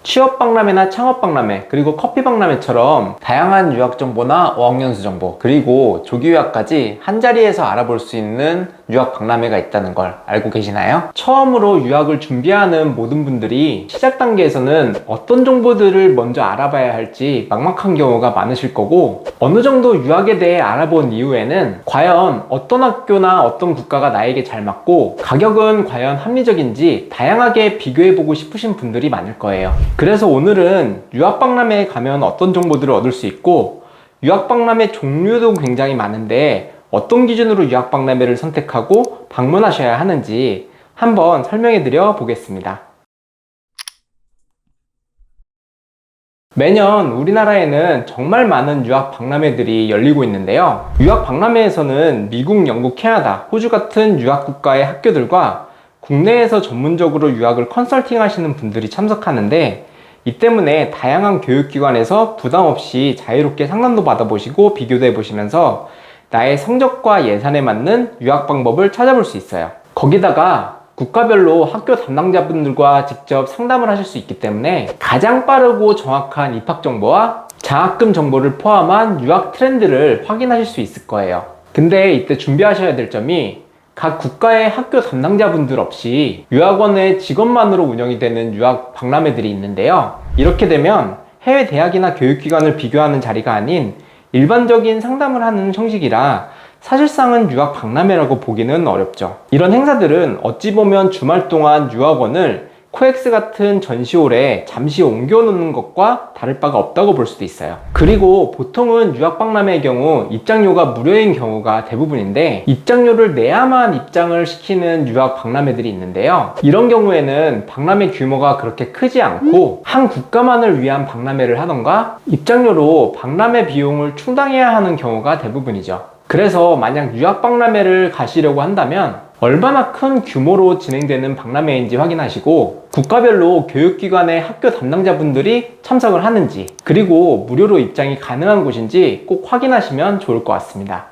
취업박람회나 창업박람회, 그리고 커피박람회처럼 다양한 유학정보나 어학연수 정보, 그리고 조기유학까지 한자리에서 알아볼 수 있는 유학박람회가 있다는 걸 알고 계시나요? 처음으로 유학을 준비하는 모든 분들이 시작 단계에서는 어떤 정보들을 먼저 알아봐야 할지 막막한 경우가 많으실 거고, 어느 정도 유학에 대해 알아본 이후에는 과연 어떤 학교나 어떤 국가가 나에게 잘 맞고 가격은 과연 합리적인지 다양하게 비교해보고 싶으신 분들이 많을 거예요. 그래서 오늘은 유학박람회에 가면 어떤 정보들을 얻을 수 있고, 유학박람회 종류도 굉장히 많은데 어떤 기준으로 유학박람회를 선택하고 방문하셔야 하는지 한번 설명해 드려 보겠습니다. 매년 우리나라에는 정말 많은 유학박람회들이 열리고 있는데요. 유학박람회에서는 미국, 영국, 캐나다, 호주 같은 유학국가의 학교들과 국내에서 전문적으로 유학을 컨설팅 하시는 분들이 참석하는데, 이 때문에 다양한 교육기관에서 부담 없이 자유롭게 상담도 받아보시고 비교도 해보시면서 나의 성적과 예산에 맞는 유학 방법을 찾아볼 수 있어요. 거기다가 국가별로 학교 담당자분들과 직접 상담을 하실 수 있기 때문에 가장 빠르고 정확한 입학 정보와 장학금 정보를 포함한 유학 트렌드를 확인하실 수 있을 거예요. 근데 이때 준비하셔야 될 점이, 각 국가의 학교 담당자분들 없이 유학원의 직원만으로 운영이 되는 유학 박람회들이 있는데요. 이렇게 되면 해외 대학이나 교육기관을 비교하는 자리가 아닌 일반적인 상담을 하는 형식이라 사실상은 유학 박람회라고 보기는 어렵죠. 이런 행사들은 어찌 보면 주말 동안 유학원을 코엑스 같은 전시홀에 잠시 옮겨 놓는 것과 다를 바가 없다고 볼 수도 있어요. 그리고 보통은 유학박람회의 경우 입장료가 무료인 경우가 대부분인데, 입장료를 내야만 입장을 시키는 유학박람회들이 있는데요. 이런 경우에는 박람회 규모가 그렇게 크지 않고 한 국가만을 위한 박람회를 하던가 입장료로 박람회 비용을 충당해야 하는 경우가 대부분이죠. 그래서 만약 유학박람회를 가시려고 한다면 얼마나 큰 규모로 진행되는 박람회인지 확인하시고, 국가별로 교육기관의 학교 담당자분들이 참석을 하는지, 그리고 무료로 입장이 가능한 곳인지 꼭 확인하시면 좋을 것 같습니다.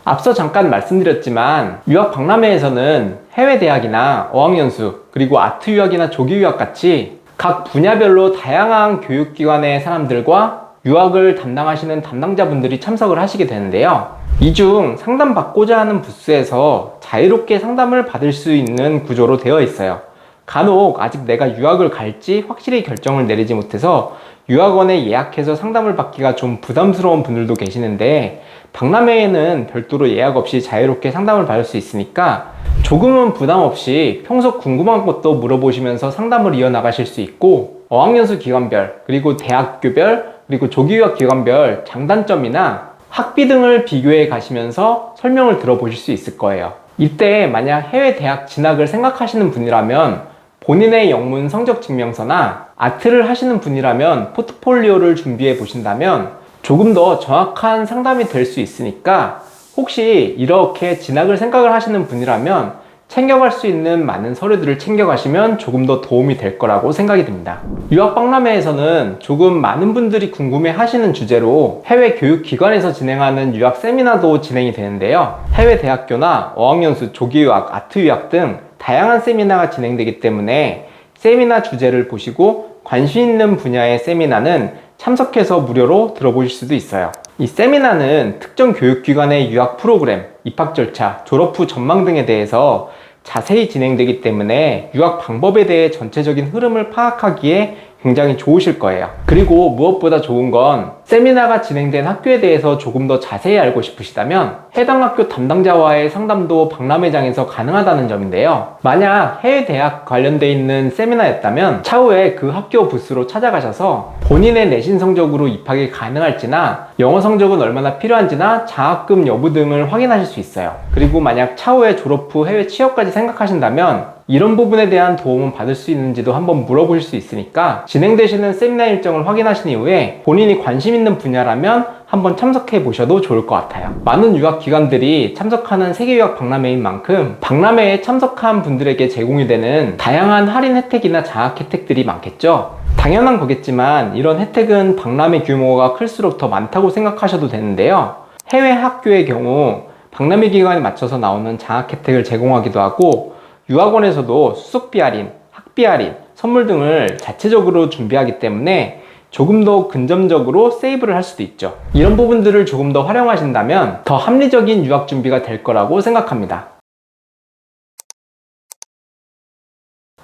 앞서 잠깐 말씀드렸지만 유학 박람회에서는 해외 대학이나 어학연수, 그리고 아트 유학이나 조기 유학 같이 각 분야별로 다양한 교육기관의 사람들과 유학을 담당하시는 담당자분들이 참석을 하시게 되는데요. 이 중 상담받고자 하는 부스에서 자유롭게 상담을 받을 수 있는 구조로 되어 있어요. 간혹 아직 내가 유학을 갈지 확실히 결정을 내리지 못해서 유학원에 예약해서 상담을 받기가 좀 부담스러운 분들도 계시는데, 박람회에는 별도로 예약 없이 자유롭게 상담을 받을 수 있으니까 조금은 부담 없이 평소 궁금한 것도 물어보시면서 상담을 이어나가실 수 있고, 어학연수 기관별, 그리고 대학교별, 그리고 조기유학 기관별 장단점이나 학비 등을 비교해 가시면서 설명을 들어보실 수 있을 거예요. 이때 만약 해외 대학 진학을 생각하시는 분이라면 본인의 영문 성적 증명서나 아트를 하시는 분이라면 포트폴리오를 준비해 보신다면 조금 더 정확한 상담이 될 수 있으니까, 혹시 이렇게 진학을 생각을 하시는 분이라면 챙겨갈 수 있는 많은 서류들을 챙겨가시면 조금 더 도움이 될 거라고 생각이 듭니다. 유학박람회에서는 조금 많은 분들이 궁금해 하시는 주제로 해외 교육기관에서 진행하는 유학 세미나도 진행이 되는데요. 해외 대학교나 어학연수, 조기유학, 아트유학 등 다양한 세미나가 진행되기 때문에 세미나 주제를 보시고 관심 있는 분야의 세미나는 참석해서 무료로 들어보실 수도 있어요. 이 세미나는 특정 교육기관의 유학 프로그램, 입학 절차, 졸업 후 전망 등에 대해서 자세히 진행되기 때문에 유학 방법에 대해 전체적인 흐름을 파악하기에 굉장히 좋으실 거예요. 그리고 무엇보다 좋은 건 세미나가 진행된 학교에 대해서 조금 더 자세히 알고 싶으시다면 해당 학교 담당자와의 상담도 박람회장에서 가능하다는 점인데요. 만약 해외 대학 관련돼 있는 세미나였다면 차후에 그 학교 부스로 찾아가셔서 본인의 내신 성적으로 입학이 가능할지나 영어 성적은 얼마나 필요한지나 장학금 여부 등을 확인하실 수 있어요. 그리고 만약 차후에 졸업 후 해외 취업까지 생각하신다면 이런 부분에 대한 도움은 받을 수 있는지도 한번 물어보실 수 있으니까 진행되시는 세미나 일정을 확인하신 이후에 본인이 관심 있는 분야라면 한번 참석해 보셔도 좋을 것 같아요. 많은 유학기관들이 참석하는 세계유학 박람회인 만큼 박람회에 참석한 분들에게 제공이 되는 다양한 할인 혜택이나 장학 혜택들이 많겠죠. 당연한 거겠지만 이런 혜택은 박람회 규모가 클수록 더 많다고 생각하셔도 되는데요. 해외 학교의 경우 박람회 기간에 맞춰서 나오는 장학 혜택을 제공하기도 하고, 유학원에서도 수속비 할인, 학비 할인, 선물 등을 자체적으로 준비하기 때문에 조금 더 근접적으로 세이브를 할 수도 있죠. 이런 부분들을 조금 더 활용하신다면 더 합리적인 유학 준비가 될 거라고 생각합니다.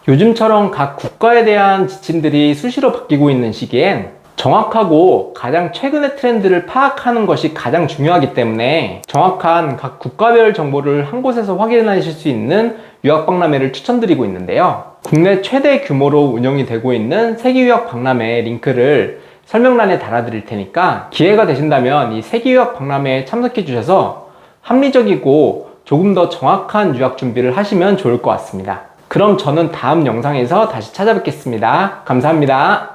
요즘처럼 각 국가에 대한 지침들이 수시로 바뀌고 있는 시기엔 정확하고 가장 최근의 트렌드를 파악하는 것이 가장 중요하기 때문에 정확한 각 국가별 정보를 한 곳에서 확인하실 수 있는 유학박람회를 추천드리고 있는데요. 국내 최대 규모로 운영이 되고 있는 세계유학박람회 링크를 설명란에 달아드릴 테니까 기회가 되신다면 이 세계유학박람회에 참석해 주셔서 합리적이고 조금 더 정확한 유학 준비를 하시면 좋을 것 같습니다. 그럼 저는 다음 영상에서 다시 찾아뵙겠습니다. 감사합니다.